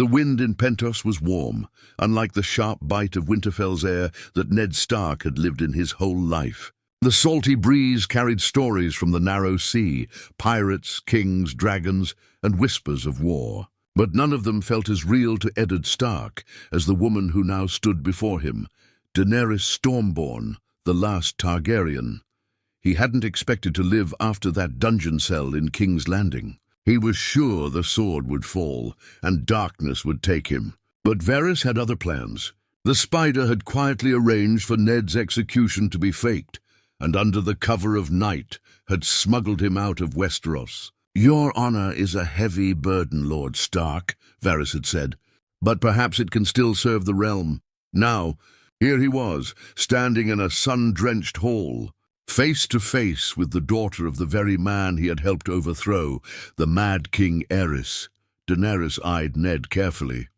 The wind in Pentos was warm, unlike the sharp bite of Winterfell's air that Ned Stark had lived in his whole life. The salty breeze carried stories from the narrow sea, pirates, kings, dragons, and whispers of war. But none of them felt as real to Eddard Stark as the woman who now stood before him, Daenerys Stormborn, the last Targaryen. He hadn't expected to live after that dungeon cell in King's Landing. He was sure the sword would fall and darkness would take him. But Varys had other plans. The Spider had quietly arranged for Ned's execution to be faked, and under the cover of night had smuggled him out of Westeros. "Your honor is a heavy burden, Lord Stark," Varys had said, "but perhaps it can still serve the realm." Now, here he was, standing in a sun-drenched hall, face to face with the daughter of the very man he had helped overthrow, the Mad King Aerys. Daenerys eyed Ned carefully.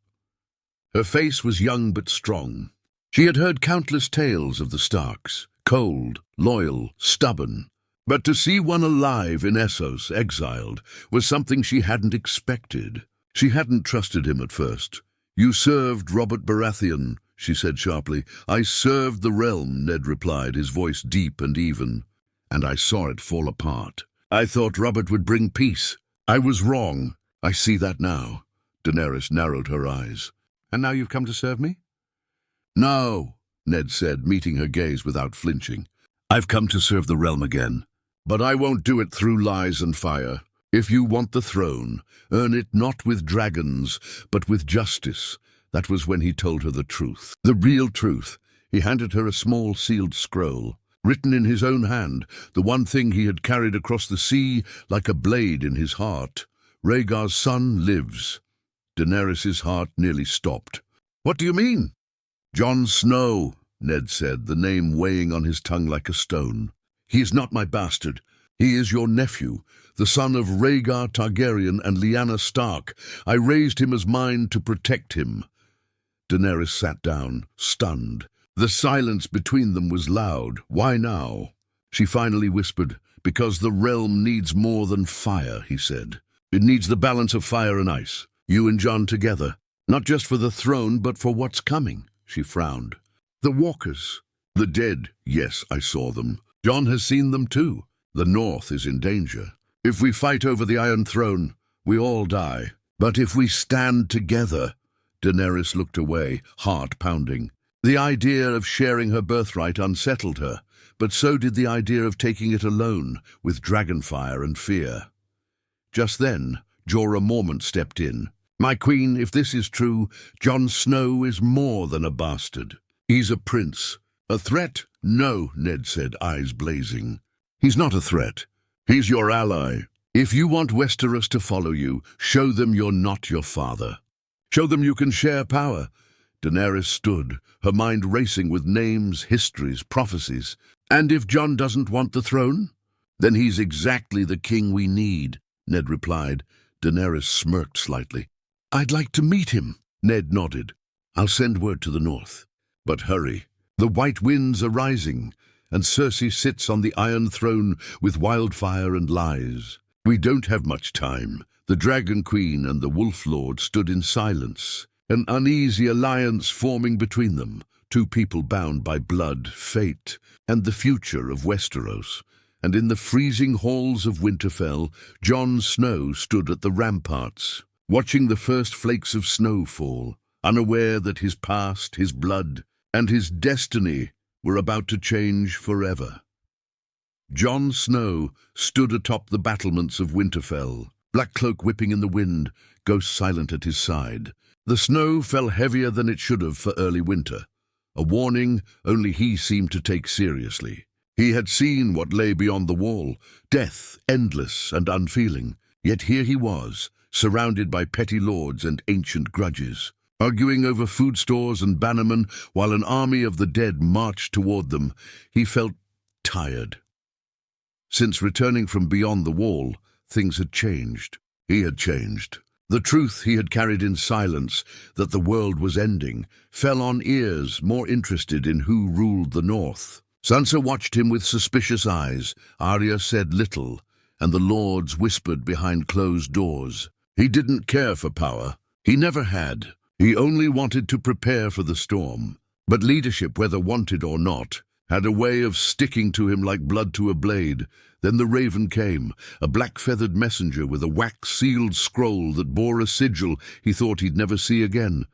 Her face was young but strong. She had heard countless tales of the Starks, cold, loyal, stubborn. But to see one alive in Essos, exiled, was something she hadn't expected. She hadn't trusted him at first. "You served Robert Baratheon," she said sharply. "I served the realm," Ned replied, his voice deep and even. "And I saw it fall apart. I thought Robert would bring peace. I was wrong. I see that now." Daenerys narrowed her eyes. "And now you've come to serve me?" "No," Ned said, meeting her gaze without flinching. "I've come to serve the realm again. But I won't do it through lies and fire. If you want the throne, earn it not with dragons, but with justice." That was when he told her the truth. The real truth. He handed her a small sealed scroll, written in his own hand, the one thing he had carried across the sea like a blade in his heart. "Rhaegar's son lives." Daenerys' heart nearly stopped. "What do you mean?" "Jon Snow," Ned said, the name weighing on his tongue like a stone. "He is not my bastard. He is your nephew, the son of Rhaegar Targaryen and Lyanna Stark. I raised him as mine to protect him." Daenerys sat down, stunned. The silence between them was loud. "Why now?" She finally whispered. "Because the realm needs more than fire," he said. "It needs the balance of fire and ice. You and Jon together. Not just for the throne, but for what's coming." She frowned. "The walkers." "The dead. Yes, I saw them. Jon has seen them too. The North is in danger. If we fight over the Iron Throne, we all die. But if we stand together—" Daenerys looked away, heart pounding. The idea of sharing her birthright unsettled her, but so did the idea of taking it alone, with dragonfire and fear. Just then, Jorah Mormont stepped in. "My queen, if this is true, Jon Snow is more than a bastard. He's a prince. A threat? No," Ned said, eyes blazing. "He's not a threat. He's your ally. If you want Westeros to follow you, show them you're not your father. Show them you can share power." Daenerys stood, her mind racing with names, histories, prophecies. "And if Jon doesn't want the throne? Then he's exactly the king we need," Ned replied. Daenerys smirked slightly. "I'd like to meet him." Ned nodded. "I'll send word to the north. But hurry. The white winds are rising, and Cersei sits on the Iron Throne with wildfire and lies. We don't have much time." The Dragon Queen and the Wolf Lord stood in silence, an uneasy alliance forming between them, two people bound by blood, fate, and the future of Westeros. And in the freezing halls of Winterfell, Jon Snow stood at the ramparts, watching the first flakes of snow fall, unaware that his past, his blood, and his destiny were about to change forever. Jon Snow stood atop the battlements of Winterfell, black cloak whipping in the wind, ghost silent at his side. The snow fell heavier than it should have for early winter, a warning only he seemed to take seriously. He had seen what lay beyond the wall, death, endless and unfeeling. Yet here he was, surrounded by petty lords and ancient grudges, arguing over food stores and bannermen while an army of the dead marched toward them. He felt tired. Since returning from beyond the wall, things had changed. He had changed. The truth he had carried in silence, that the world was ending, fell on ears more interested in who ruled the North. Sansa watched him with suspicious eyes. Arya said little, and the lords whispered behind closed doors. He didn't care for power. He never had. He only wanted to prepare for the storm. But leadership, whether wanted or not, had a way of sticking to him like blood to a blade. Then the raven came, a black-feathered messenger with a wax-sealed scroll that bore a sigil he thought he'd never see again.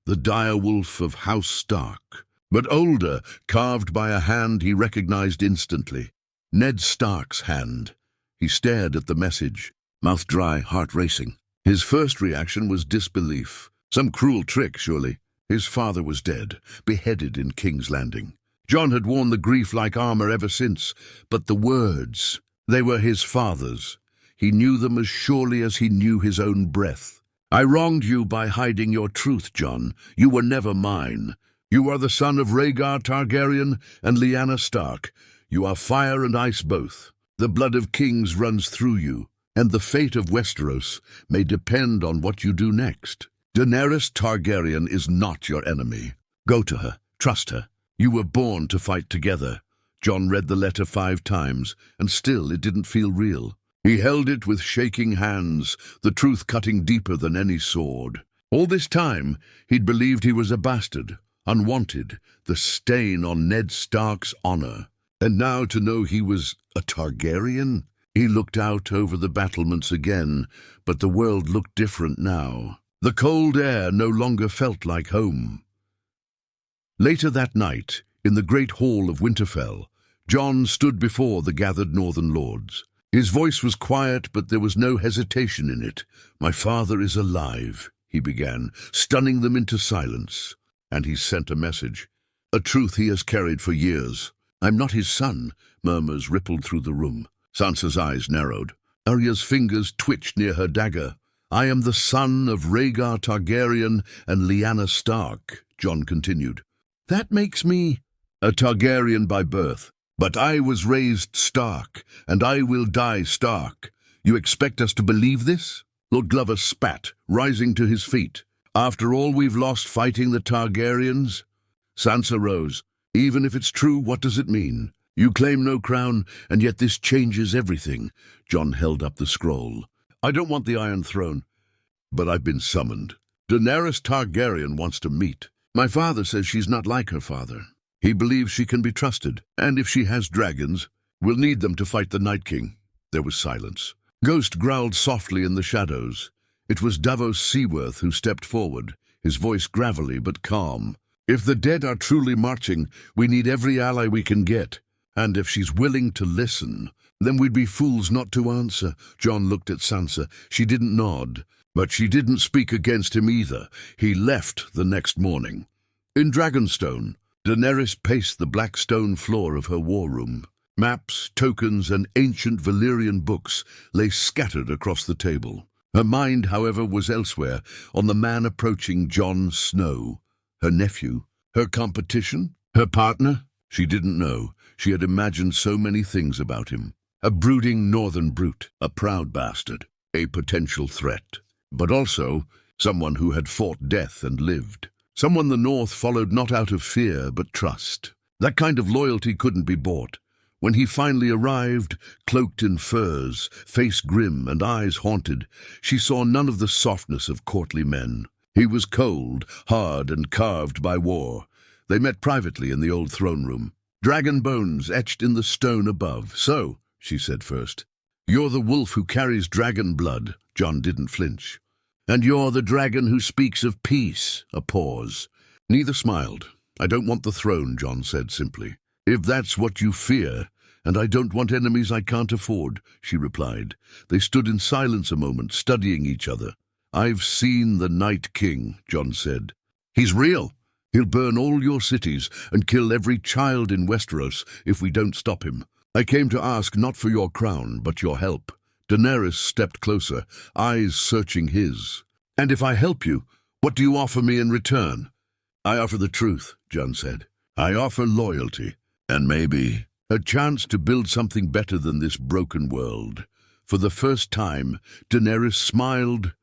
The dire wolf of House Stark, but older, carved by a hand he recognized instantly. Ned Stark's hand. He stared at the message, mouth dry, heart racing. His first reaction was disbelief. Some cruel trick, surely. His father was dead, beheaded in King's Landing. Jon had worn the grief-like armor ever since, but the words, they were his father's. He knew them as surely as he knew his own breath. I wronged you by hiding your truth, Jon. You were never mine. You are the son of Rhaegar Targaryen and Lyanna Stark. You are fire and ice both. The blood of kings runs through you, and the fate of Westeros may depend on what you do next. Daenerys Targaryen is not your enemy. Go to her. Trust her. You were born to fight together. Jon read the letter 5 times, and still it didn't feel real. He held it with shaking hands, the truth cutting deeper than any sword. All this time, he'd believed he was a bastard, unwanted, the stain on Ned Stark's honor. And now to know he was a Targaryen? He looked out over the battlements again, but the world looked different now. The cold air no longer felt like home. Later that night, in the great hall of Winterfell, Jon stood before the gathered northern lords. His voice was quiet, but there was no hesitation in it. "My father is alive," he began, stunning them into silence. And he sent a message, a truth he has carried for years. "I'm not his son," murmurs rippled through the room. Sansa's eyes narrowed. Arya's fingers twitched near her dagger. "I am the son of Rhaegar Targaryen and Lyanna Stark," Jon continued. "That makes me a Targaryen by birth. But I was raised Stark, and I will die Stark. You expect us to believe this?" Lord Glover spat, rising to his feet. "After all we've lost fighting the Targaryens?" Sansa rose. "Even if it's true, what does it mean? You claim no crown, and yet this changes everything." Jon held up the scroll. "I don't want the Iron Throne, but I've been summoned. Daenerys Targaryen wants to meet. My father says she's not like her father. He believes she can be trusted, and if she has dragons, we'll need them to fight the Night King." There was silence. Ghost growled softly in the shadows. It was Davos Seaworth who stepped forward, his voice gravelly but calm. "If the dead are truly marching, we need every ally we can get. And if she's willing to listen, then we'd be fools not to answer." Jon looked at Sansa. She didn't nod. But she didn't speak against him either. He left the next morning. In Dragonstone, Daenerys paced the black stone floor of her war room. Maps, tokens, and ancient Valyrian books lay scattered across the table. Her mind, however, was elsewhere, on the man approaching, Jon Snow. Her nephew? Her competition? Her partner? She didn't know. She had imagined so many things about him. A brooding northern brute, a proud bastard, a potential threat. But also someone who had fought death and lived. Someone the North followed not out of fear, but trust. That kind of loyalty couldn't be bought. When he finally arrived, cloaked in furs, face grim and eyes haunted, she saw none of the softness of courtly men. He was cold, hard, and carved by war. They met privately in the old throne room. Dragon bones etched in the stone above. "So," she said first, "you're the wolf who carries dragon blood." Jon didn't flinch. "And you're the dragon who speaks of peace." A pause. Neither smiled. "I don't want the throne," Jon said simply. "If that's what you fear, and I don't want enemies I can't afford," she replied. They stood in silence a moment, studying each other. "I've seen the Night King," Jon said. "He's real. He'll burn all your cities and kill every child in Westeros if we don't stop him. I came to ask not for your crown, but your help." Daenerys stepped closer, eyes searching his. "And if I help you, what do you offer me in return?" "I offer the truth," Jon said. "I offer loyalty, and maybe a chance to build something better than this broken world." For the first time, Daenerys smiled,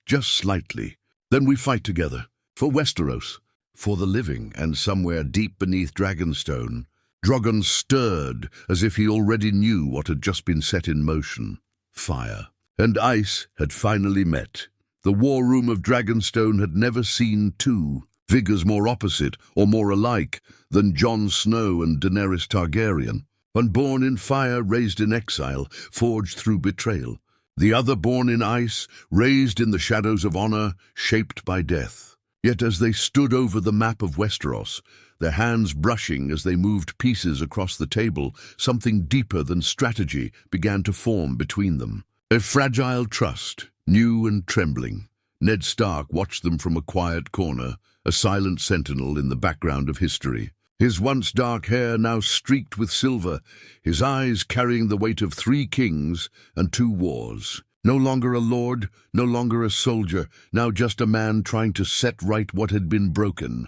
just slightly. "Then we fight together, for Westeros, for the living." And somewhere deep beneath Dragonstone, Drogon stirred as if he already knew what had just been set in motion. Fire and ice had finally met. The war room of Dragonstone had never seen two figures more opposite or more alike than Jon Snow and Daenerys Targaryen. One born in fire, raised in exile, forged through betrayal. The other born in ice, raised in the shadows of honor, shaped by death. Yet as they stood over the map of Westeros, their hands brushing as they moved pieces across the table, something deeper than strategy began to form between them. A fragile trust, new and trembling. Ned Stark watched them from a quiet corner, a silent sentinel in the background of history. His once dark hair now streaked with silver, his eyes carrying the weight of 3 kings and 2 wars. No longer a lord, no longer a soldier, now just a man trying to set right what had been broken.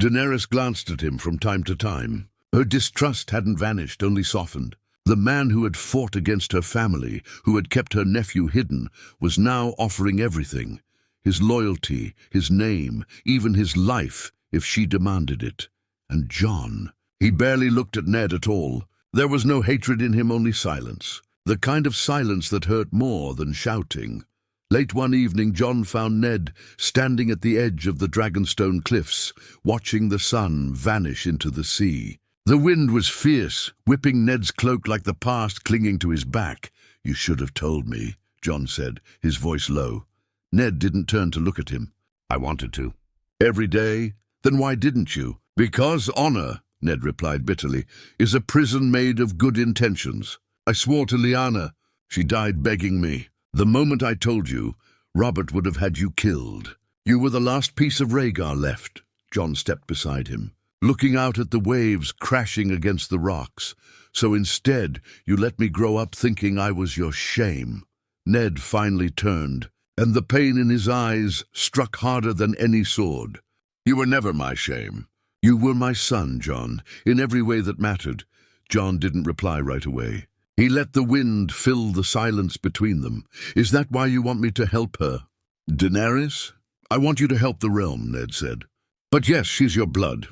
Daenerys glanced at him from time to time. Her distrust hadn't vanished, only softened. The man who had fought against her family, who had kept her nephew hidden, was now offering everything. His loyalty, his name, even his life, if she demanded it. And Jon, he barely looked at Ned at all. There was no hatred in him, only silence. The kind of silence that hurt more than shouting. Late one evening, Jon found Ned standing at the edge of the Dragonstone cliffs, watching the sun vanish into the sea. The wind was fierce, whipping Ned's cloak like the past clinging to his back. "You should have told me," Jon said, his voice low. Ned didn't turn to look at him. "I wanted to." "Every day? Then why didn't you?" "Because honor," Ned replied bitterly, "is a prison made of good intentions. I swore to Lyanna. She died begging me. The moment I told you, Robert would have had you killed. You were the last piece of Rhaegar left." Jon stepped beside him, looking out at the waves crashing against the rocks. "So instead, you let me grow up thinking I was your shame." Ned finally turned, and the pain in his eyes struck harder than any sword. "You were never my shame. You were my son, Jon, in every way that mattered." Jon didn't reply right away. He let the wind fill the silence between them. "Is that why you want me to help her?" "Daenerys? I want you to help the realm," Ned said. "But yes, she's your blood.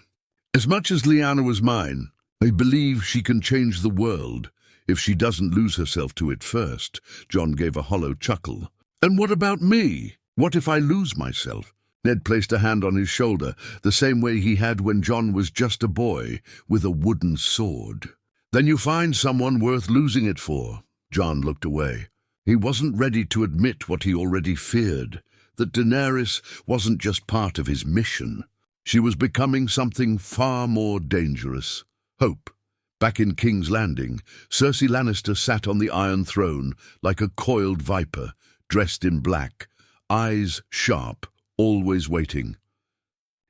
As much as Lyanna was mine, I believe she can change the world, if she doesn't lose herself to it first." Jon gave a hollow chuckle. "And what about me? What if I lose myself?" Ned placed a hand on his shoulder, the same way he had when Jon was just a boy, with a wooden sword. "Then you find someone worth losing it for." Jon looked away. He wasn't ready to admit what he already feared, that Daenerys wasn't just part of his mission. She was becoming something far more dangerous. Hope. Back in King's Landing, Cersei Lannister sat on the Iron Throne like a coiled viper, dressed in black, eyes sharp, always waiting.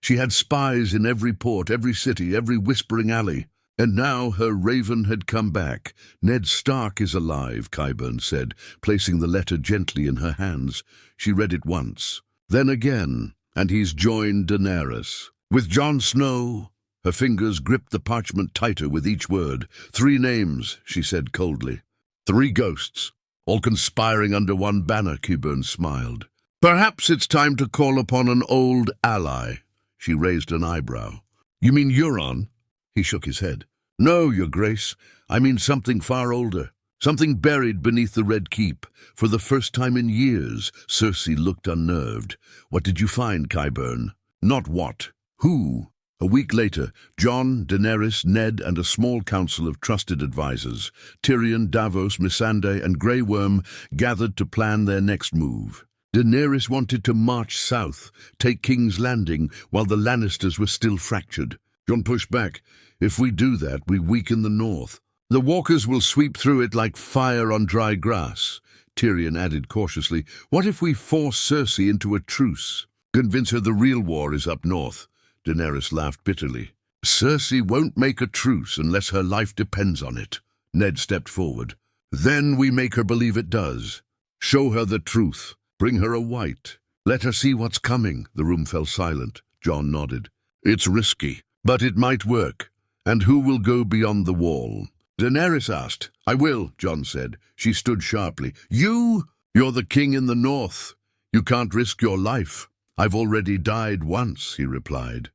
She had spies in every port, every city, every whispering alley. And now her raven had come back. "Ned Stark is alive," Qyburn said, placing the letter gently in her hands. She read it once, then again, and he's joined Daenerys. With Jon Snow. Her fingers gripped the parchment tighter with each word. 3 names, she said coldly. 3 ghosts, all conspiring under one banner, Qyburn smiled. "Perhaps it's time to call upon an old ally." She raised an eyebrow. "You mean Euron?" He shook his head. "No, Your Grace. I mean something far older. Something buried beneath the Red Keep. For the first time in years." Cersei looked unnerved. "What did you find, Qyburn?" "Not what. Who?" A week later, Jon, Daenerys, Ned, and a small council of trusted advisors, Tyrion, Davos, Missandei, and Grey Worm, gathered to plan their next move. Daenerys wanted to march south, take King's Landing, while the Lannisters were still fractured. Jon pushed back. "If we do that, we weaken the north. The walkers will sweep through it like fire on dry grass." Tyrion added cautiously, "What if we force Cersei into a truce? Convince her the real war is up north?" Daenerys laughed bitterly. "Cersei won't make a truce unless her life depends on it." Ned stepped forward. "Then we make her believe it does. Show her the truth. Bring her a white. Let her see what's coming." The room fell silent. Jon nodded. "It's risky, but it might work. And who will go beyond the wall?" Daenerys asked. "I will," Jon said. She stood sharply. "You? You're the king in the north. You can't risk your life." "I've already died once," he replied.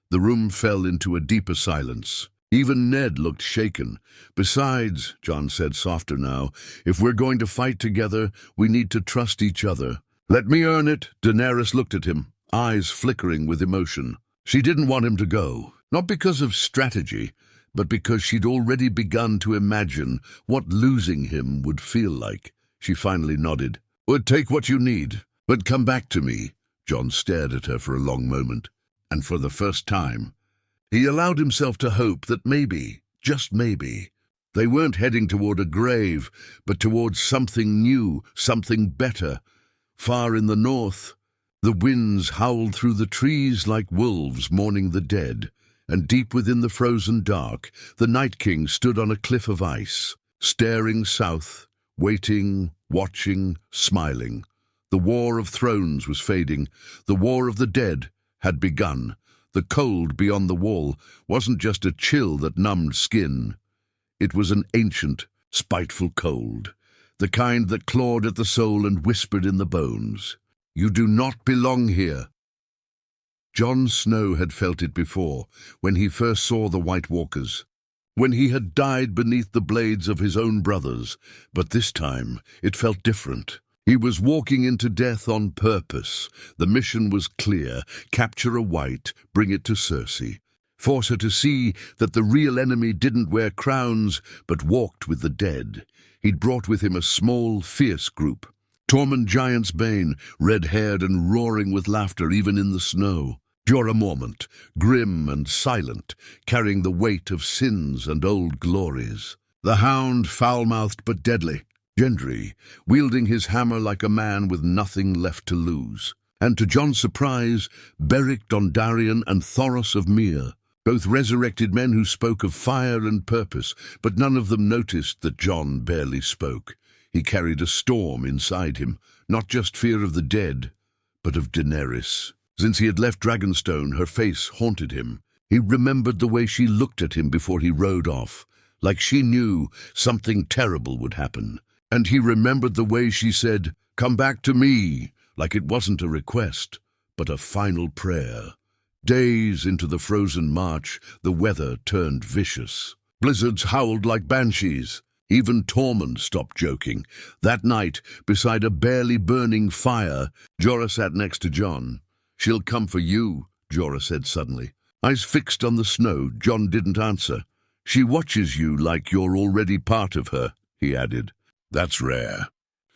The room fell into a deeper silence. Even Ned looked shaken. "Besides," Jon said softer now, "if we're going to fight together, we need to trust each other. Let me earn it. Daenerys looked at him, eyes flickering with emotion. She didn't want him to go, not because of strategy, but because she'd already begun to imagine what losing him would feel like. She finally nodded. "Well, take what you need, but come back to me." Jon stared at her for a long moment, and for the first time, he allowed himself to hope that maybe, just maybe, they weren't heading toward a grave, but towards something new, something better. Far in the north, the winds howled through the trees like wolves mourning the dead, and deep within the frozen dark, the Night King stood on a cliff of ice, staring south, waiting, watching, smiling. The War of Thrones was fading. The War of the Dead had begun. The cold beyond the wall wasn't just a chill that numbed skin. It was an ancient, spiteful cold, the kind that clawed at the soul and whispered in the bones. "You do not belong here." Jon Snow had felt it before, when he first saw the White Walkers, when he had died beneath the blades of his own brothers, but this time it felt different. He was walking into death on purpose. The mission was clear: capture a White, bring it to Cersei. Force her to see that the real enemy didn't wear crowns, but walked with the dead. He'd brought with him a small, fierce group. Tormund Giant's Bane, red-haired and roaring with laughter even in the snow. Jorah Mormont, grim and silent, carrying the weight of sins and old glories. The Hound, foul-mouthed but deadly. Gendry, wielding his hammer like a man with nothing left to lose. And to Jon's surprise, Beric Dondarrion and Thoros of Myr, both resurrected men who spoke of fire and purpose, but none of them noticed that Jon barely spoke. He carried a storm inside him, not just fear of the dead, but of Daenerys. Since he had left Dragonstone, her face haunted him. He remembered the way she looked at him before he rode off, like she knew something terrible would happen. And he remembered the way she said, "Come back to me," like it wasn't a request, but a final prayer. Days into the frozen march, the weather turned vicious. Blizzards howled like banshees. Even Tormund stopped joking. That night, beside a barely burning fire, Jorah sat next to Jon. "She'll come for you," Jorah said suddenly. Eyes fixed on the snow, Jon didn't answer. "She watches you like you're already part of her," he added. "That's rare."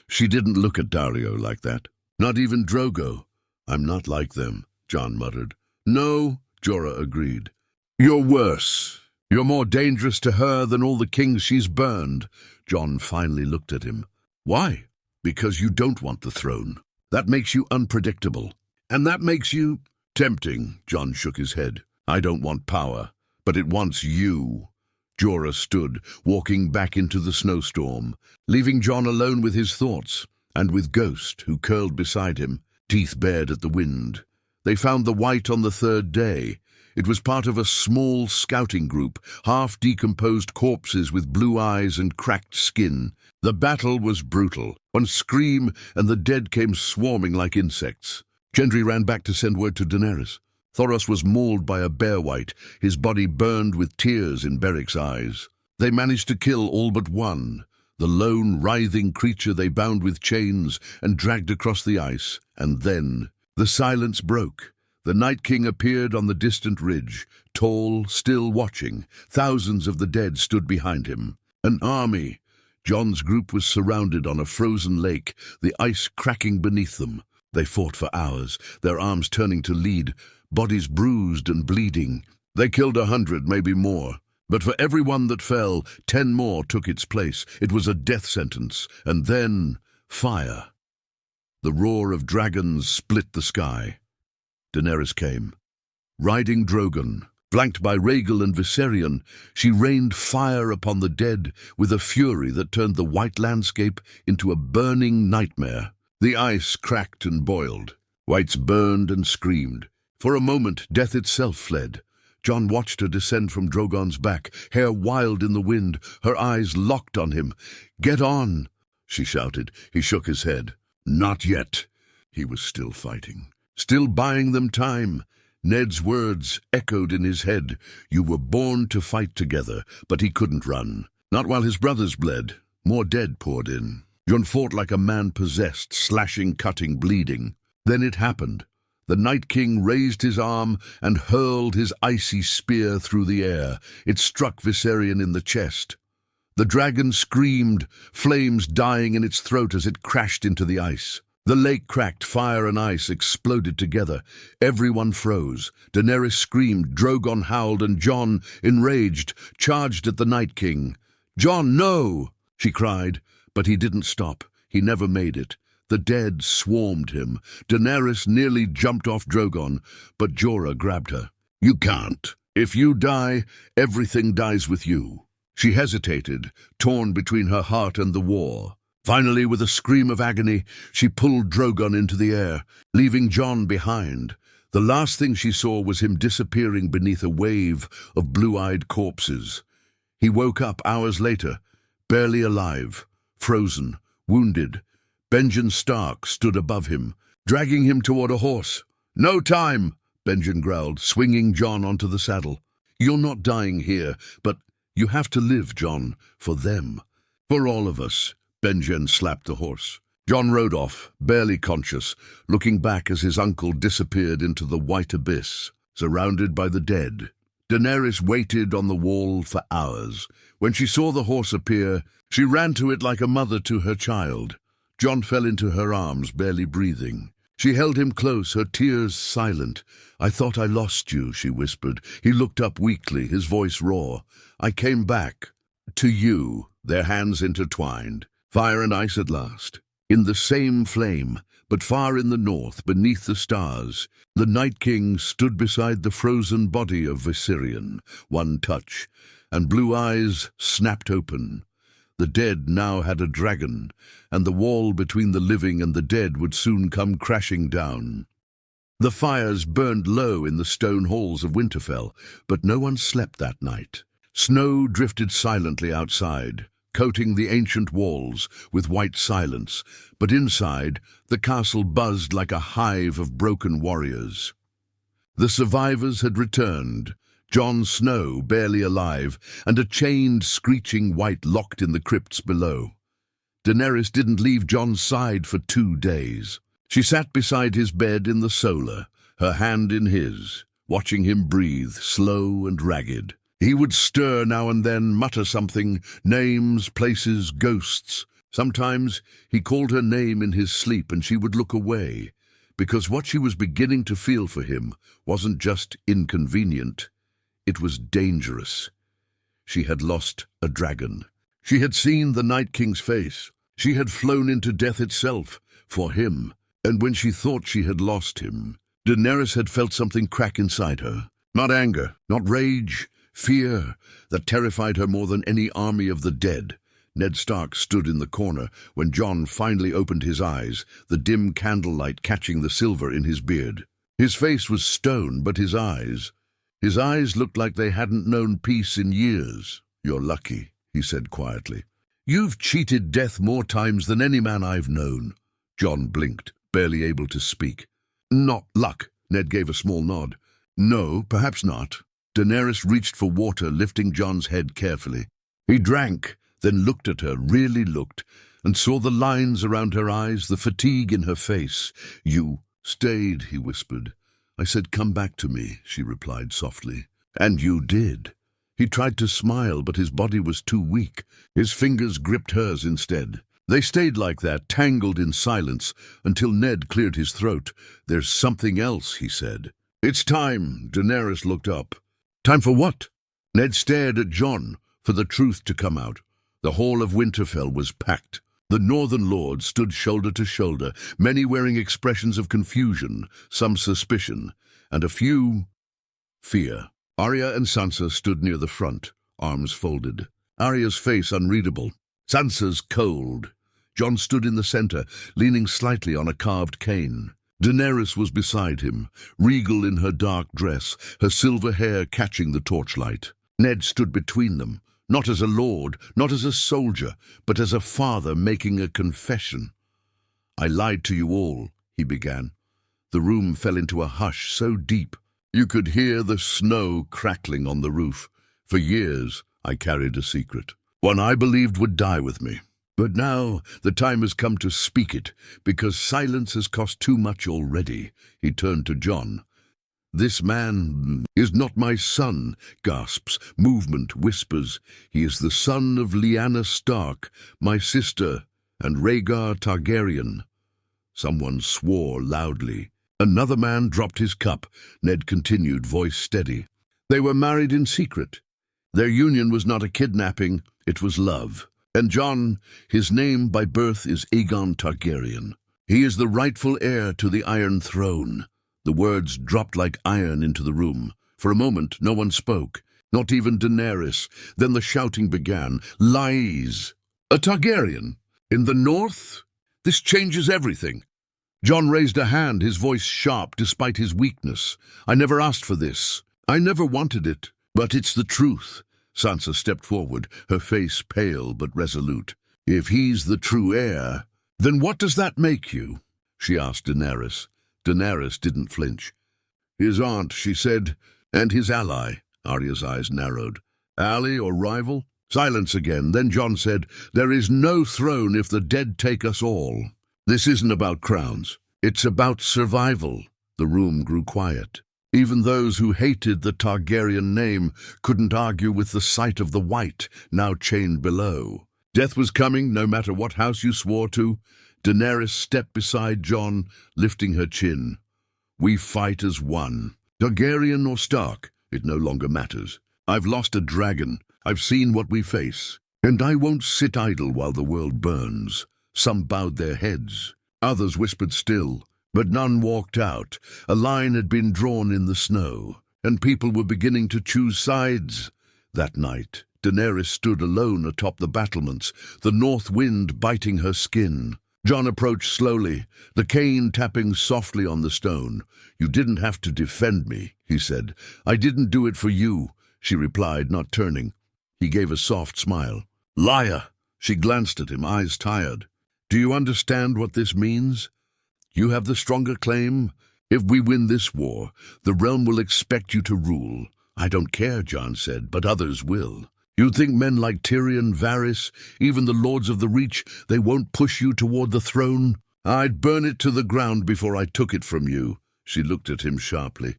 She didn't look at Daario like that. Not even Drogo. "I'm not like them," Jon muttered. "No," Jorah agreed. "You're worse. You're more dangerous to her than all the kings she's burned." Jon finally looked at him. "Why?" "Because you don't want the throne. That makes you unpredictable. And that makes you tempting." Jon shook his head. "I don't want power, but it wants you." Jorah stood, walking back into the snowstorm, leaving Jon alone with his thoughts, and with Ghost, who curled beside him, teeth bared at the wind. They found the White on the third day. It was part of a small scouting group, half-decomposed corpses with blue eyes and cracked skin. The battle was brutal. One scream, and the dead came swarming like insects. Gendry ran back to send word to Daenerys. Thoros was mauled by a bear-white, his body burned with tears in Beric's eyes. They managed to kill all but one, the lone, writhing creature they bound with chains and dragged across the ice. And then the silence broke. The Night King appeared on the distant ridge, tall, still watching. Thousands of the dead stood behind him. An army. Jon's group was surrounded on a frozen lake, the ice cracking beneath them. They fought for hours, their arms turning to lead, bodies bruised and bleeding. They killed 100, maybe more. But for every one that fell, 10 more took its place. It was a death sentence. And then fire. The roar of dragons split the sky. Daenerys came. Riding Drogon, flanked by Rhaegal and Viserion, she rained fire upon the dead with a fury that turned the white landscape into a burning nightmare. The ice cracked and boiled. Whites burned and screamed. For a moment, death itself fled. Jon watched her descend from Drogon's back, hair wild in the wind, her eyes locked on him. "Get on," she shouted. He shook his head. "Not yet." He was still fighting, still buying them time. Ned's words echoed in his head. You were born to fight together, but he couldn't run. Not while his brothers bled. More dead poured in. Jon fought like a man possessed, slashing, cutting, bleeding. Then it happened. The Night King raised his arm and hurled his icy spear through the air. It struck Viserion in the chest. The dragon screamed, flames dying in its throat as it crashed into the ice. The lake cracked, fire and ice exploded together. Everyone froze. Daenerys screamed, Drogon howled, and Jon, enraged, charged at the Night King. "Jon, no!" she cried, but he didn't stop. He never made it. The dead swarmed him. Daenerys nearly jumped off Drogon, but Jorah grabbed her. "You can't. If you die, everything dies with you." She hesitated, torn between her heart and the war. Finally, with a scream of agony, she pulled Drogon into the air, leaving Jon behind. The last thing she saw was him disappearing beneath a wave of blue-eyed corpses. He woke up hours later, barely alive, frozen, wounded. Benjen Stark stood above him, dragging him toward a horse. "No time," Benjen growled, swinging Jon onto the saddle. "You're not dying here, but you have to live, Jon, for them. For all of us." Benjen slapped the horse. Jon rode off, barely conscious, looking back as his uncle disappeared into the white abyss, surrounded by the dead. Daenerys waited on the wall for hours. When she saw the horse appear, she ran to it like a mother to her child. Jon fell into her arms, barely breathing. She held him close, her tears silent. "I thought I lost you," she whispered. He looked up weakly, his voice raw. "I came back. To you." Their hands intertwined. Fire and ice at last. In the same flame, but far in the north, beneath the stars, the Night King stood beside the frozen body of Viserion. One touch, and blue eyes snapped open. The dead now had a dragon, and the wall between the living and the dead would soon come crashing down. The fires burned low in the stone halls of Winterfell, but no one slept that night. Snow drifted silently outside, coating the ancient walls with white silence, but inside, the castle buzzed like a hive of broken warriors. The survivors had returned, Jon Snow barely alive, and a chained, screeching wight locked in the crypts below. Daenerys didn't leave Jon's side for 2 days. She sat beside his bed in the solar, her hand in his, watching him breathe, slow and ragged. He would stir now and then, mutter something, names, places, ghosts. Sometimes he called her name in his sleep and she would look away, because what she was beginning to feel for him wasn't just inconvenient, it was dangerous. She had lost a dragon. She had seen the Night King's face. She had flown into death itself, for him, and when she thought she had lost him, Daenerys had felt something crack inside her. Not anger, not rage, fear that terrified her more than any army of the dead. Ned Stark stood in the corner when Jon finally opened his eyes, the dim candlelight catching the silver in his beard. His face was stone, but his eyes looked like they hadn't known peace in years. "You're lucky," he said quietly. "You've cheated death more times than any man I've known." Jon blinked, barely able to speak. "Not luck," Ned gave a small nod. "No, perhaps not." Daenerys reached for water, lifting Jon's head carefully. He drank, then looked at her, really looked, and saw the lines around her eyes, the fatigue in her face. "You stayed," he whispered. "I said, come back to me," she replied softly. "And you did." He tried to smile, but his body was too weak. His fingers gripped hers instead. They stayed like that, tangled in silence, until Ned cleared his throat. "There's something else," he said. "It's time." Daenerys looked up. "Time for what?" Ned stared at Jon, for the truth to come out. The hall of Winterfell was packed. The northern lords stood shoulder to shoulder, many wearing expressions of confusion, some suspicion, and a few fear. Arya and Sansa stood near the front, arms folded. Arya's face unreadable, Sansa's cold. Jon stood in the center, leaning slightly on a carved cane. Daenerys was beside him, regal in her dark dress, her silver hair catching the torchlight. Ned stood between them, not as a lord, not as a soldier, but as a father making a confession. "I lied to you all," he began. The room fell into a hush so deep you could hear the snow crackling on the roof. "For years I carried a secret, one I believed would die with me. But now the time has come to speak it, because silence has cost too much already. He turned to Jon. This man is not my son, gasps. Movement whispers. He is the son of Lyanna Stark, my sister, and Rhaegar Targaryen. Someone swore loudly. Another man dropped his cup. Ned continued, voice steady. They were married in secret. Their union was not a kidnapping, it was love. And Jon, his name by birth is Aegon Targaryen. He is the rightful heir to the Iron Throne. The words dropped like iron into the room. For a moment, no one spoke, not even Daenerys. Then the shouting began. Lies! A Targaryen? In the north? This changes everything. Jon raised a hand, his voice sharp despite his weakness. I never asked for this. I never wanted it. But it's the truth. Sansa stepped forward, her face pale but resolute. If he's the true heir, then what does that make you? She asked Daenerys. Daenerys didn't flinch. His aunt, she said, and his ally. Arya's eyes narrowed. Ally or rival? Silence again. Then Jon said, there is no throne if the dead take us all. This isn't about crowns. It's about survival. The room grew quiet. Even those who hated the Targaryen name couldn't argue with the sight of the white, now chained below. Death was coming, no matter what house you swore to. Daenerys stepped beside Jon, lifting her chin. We fight as one. Targaryen or Stark, it no longer matters. I've lost a dragon. I've seen what we face. And I won't sit idle while the world burns. Some bowed their heads. Others whispered still. But none walked out. A line had been drawn in the snow, and people were beginning to choose sides. That night, Daenerys stood alone atop the battlements, the north wind biting her skin. Jon approached slowly, the cane tapping softly on the stone. You didn't have to defend me, he said. I didn't do it for you, she replied, not turning. He gave a soft smile. Liar! She glanced at him, eyes tired. Do you understand what this means? You have the stronger claim. If we win this war, the realm will expect you to rule. I don't care, Jon said, but others will. You think men like Tyrion, Varys, even the Lords of the Reach, they won't push you toward the throne? I'd burn it to the ground before I took it from you. She looked at him sharply.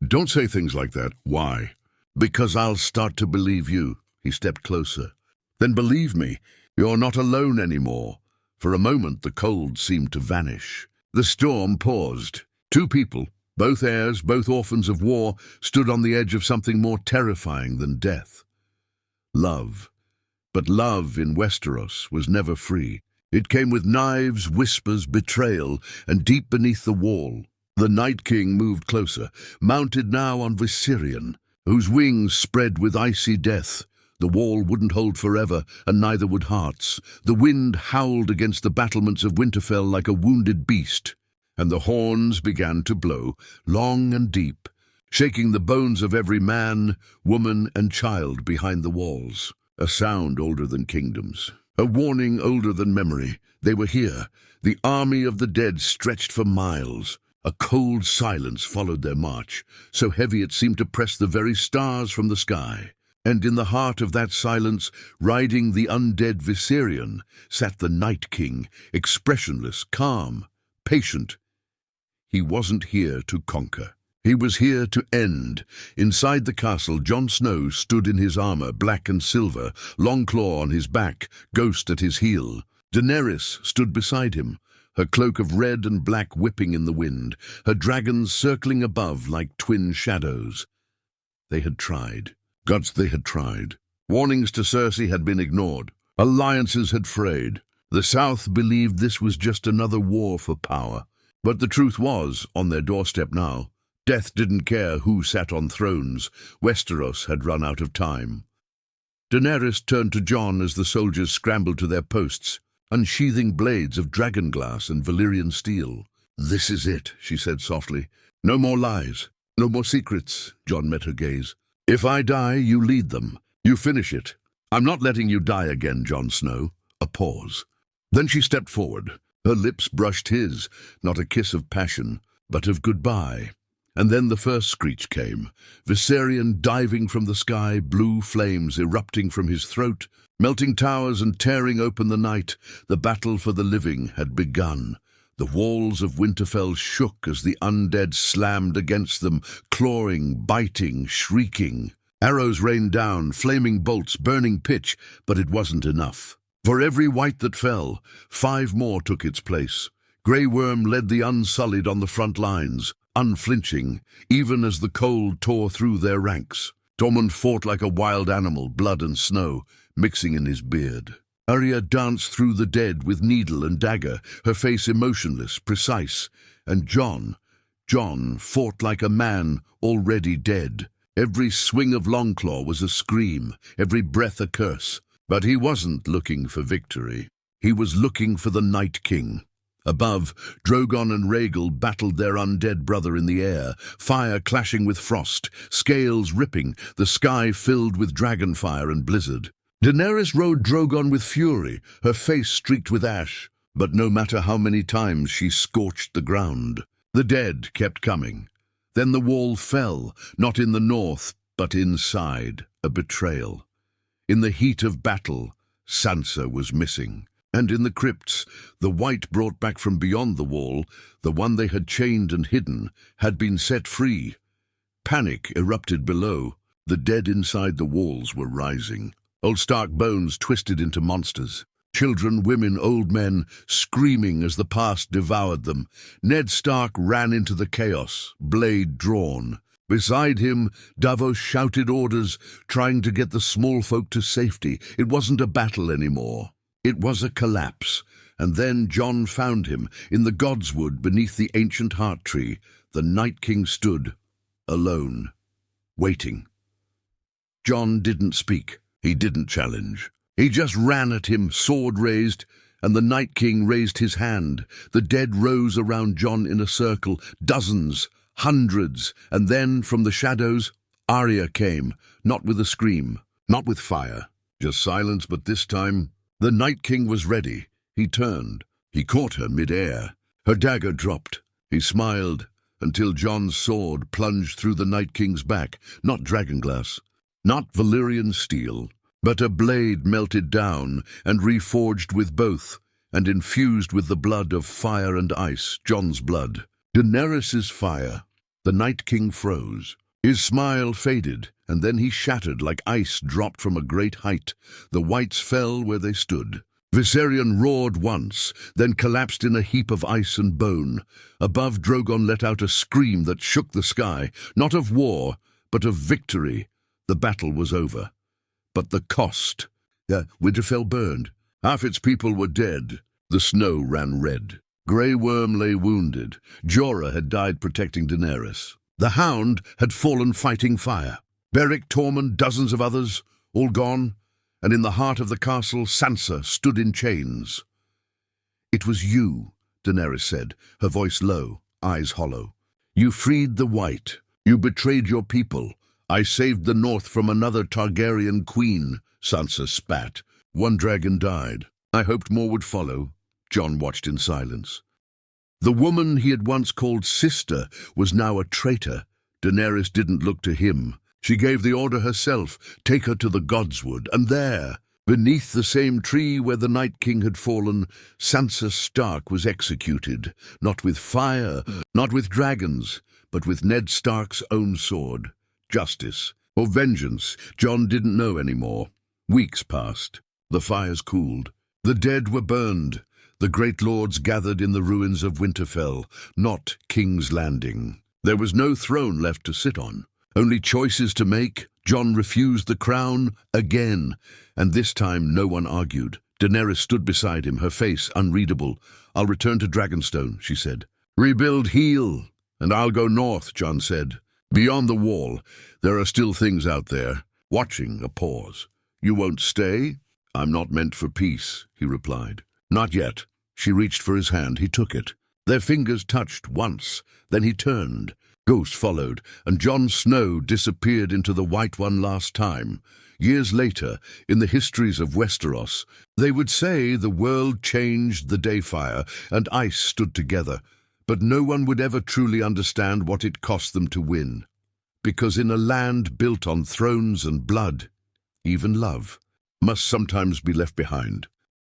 Don't say things like that. Why? Because I'll start to believe you. He stepped closer. Then believe me, you're not alone anymore. For a moment the cold seemed to vanish. The storm paused. Two people, both heirs, both orphans of war, stood on the edge of something more terrifying than death. Love. But love in Westeros was never free. It came with knives, whispers, betrayal, and deep beneath the wall, the Night King moved closer, mounted now on Viserion, whose wings spread with icy death. The wall wouldn't hold forever, and neither would hearts. The wind howled against the battlements of Winterfell like a wounded beast, and the horns began to blow, long and deep, shaking the bones of every man, woman, and child behind the walls. A sound older than kingdoms, a warning older than memory. They were here. The army of the dead stretched for miles. A cold silence followed their march, so heavy it seemed to press the very stars from the sky. And in the heart of that silence, riding the undead Viserion, sat the Night King, expressionless, calm, patient. He wasn't here to conquer. He was here to end. Inside the castle, Jon Snow stood in his armor, black and silver, Longclaw on his back, Ghost at his heel. Daenerys stood beside him, her cloak of red and black whipping in the wind, her dragons circling above like twin shadows. They had tried. Gods, they had tried. Warnings to Cersei had been ignored. Alliances had frayed. The South believed this was just another war for power. But the truth was, on their doorstep now, death didn't care who sat on thrones. Westeros had run out of time. Daenerys turned to Jon as the soldiers scrambled to their posts, unsheathing blades of dragonglass and Valyrian steel. This is it, she said softly. No more lies. No more secrets. Jon met her gaze. If I die, you lead them. You finish it. I'm not letting you die again, Jon Snow. A pause. Then she stepped forward. Her lips brushed his, not a kiss of passion, but of goodbye. And then the first screech came. Viserion diving from the sky, blue flames erupting from his throat, melting towers and tearing open the night. The battle for the living had begun. The walls of Winterfell shook as the undead slammed against them, clawing, biting, shrieking. Arrows rained down, flaming bolts, burning pitch, but it wasn't enough. For every white that fell, 5 more took its place. Grey Worm led the Unsullied on the front lines, unflinching, even as the cold tore through their ranks. Tormund fought like a wild animal, blood and snow mixing in his beard. Arya danced through the dead with needle and dagger, her face emotionless, precise. And Jon fought like a man already dead. Every swing of Longclaw was a scream, every breath a curse. But he wasn't looking for victory. He was looking for the Night King. Above, Drogon and Rhaegal battled their undead brother in the air, fire clashing with frost, scales ripping, the sky filled with dragonfire and blizzard. Daenerys rode Drogon with fury, her face streaked with ash, but no matter how many times she scorched the ground, the dead kept coming. Then the wall fell, not in the north, but inside, a betrayal. In the heat of battle, Sansa was missing. And in the crypts, the white brought back from beyond the wall, the one they had chained and hidden, had been set free. Panic erupted below. The dead inside the walls were rising. Old Stark bones twisted into monsters. Children, women, old men, screaming as the past devoured them. Ned Stark ran into the chaos, blade drawn. Beside him, Davos shouted orders, trying to get the small folk to safety. It wasn't a battle anymore. It was a collapse. And then Jon found him, in the Godswood beneath the ancient heart tree. The Night King stood, alone, waiting. Jon didn't speak. He didn't challenge. He just ran at him, sword raised, and the Night King raised his hand. The dead rose around Jon in a circle, dozens, hundreds, and then, from the shadows, Arya came, not with a scream, not with fire, just silence, but this time, the Night King was ready. He turned. He caught her mid-air. Her dagger dropped. He smiled, until Jon's sword plunged through the Night King's back, not dragonglass, not Valyrian steel, but a blade melted down and reforged with both, and infused with the blood of fire and ice, Jon's blood. Daenerys' fire. The Night King froze. His smile faded, and then he shattered like ice dropped from a great height. The whites fell where they stood. Viserion roared once, then collapsed in a heap of ice and bone. Above, Drogon let out a scream that shook the sky, not of war, but of victory. The battle was over. But the cost. Winterfell burned. Half its people were dead. The snow ran red. Grey Worm lay wounded. Jorah had died protecting Daenerys. The Hound had fallen fighting fire. Beric, Tormund, dozens of others, all gone, and in the heart of the castle, Sansa stood in chains. "It was you," Daenerys said, her voice low, eyes hollow. "You freed the White. You betrayed your people. I saved the North from another Targaryen queen," Sansa spat. "One dragon died. I hoped more would follow." Jon watched in silence. The woman he had once called sister was now a traitor. Daenerys didn't look to him. She gave the order herself, take her to the Godswood, and there, beneath the same tree where the Night King had fallen, Sansa Stark was executed, not with fire, not with dragons, but with Ned Stark's own sword. Justice, or vengeance, Jon didn't know anymore. Weeks passed. The fires cooled. The dead were burned. The great lords gathered in the ruins of Winterfell, not King's Landing. There was no throne left to sit on. Only choices to make. Jon refused the crown again, and this time no one argued. Daenerys stood beside him, her face unreadable. "I'll return to Dragonstone," she said. "Rebuild, heal, and I'll go north," Jon said. "Beyond the wall, there are still things out there." Watching, a pause. "You won't stay?" "I'm not meant for peace," he replied. "Not yet." She reached for his hand. He took it. Their fingers touched once. Then he turned. Ghost followed, and Jon Snow disappeared into the White One last time. Years later, in the histories of Westeros, they would say the world changed the Dayfire, and ice stood together. But no one would ever truly understand what it cost them to win. Because in a land built on thrones and blood, even love must sometimes be left behind.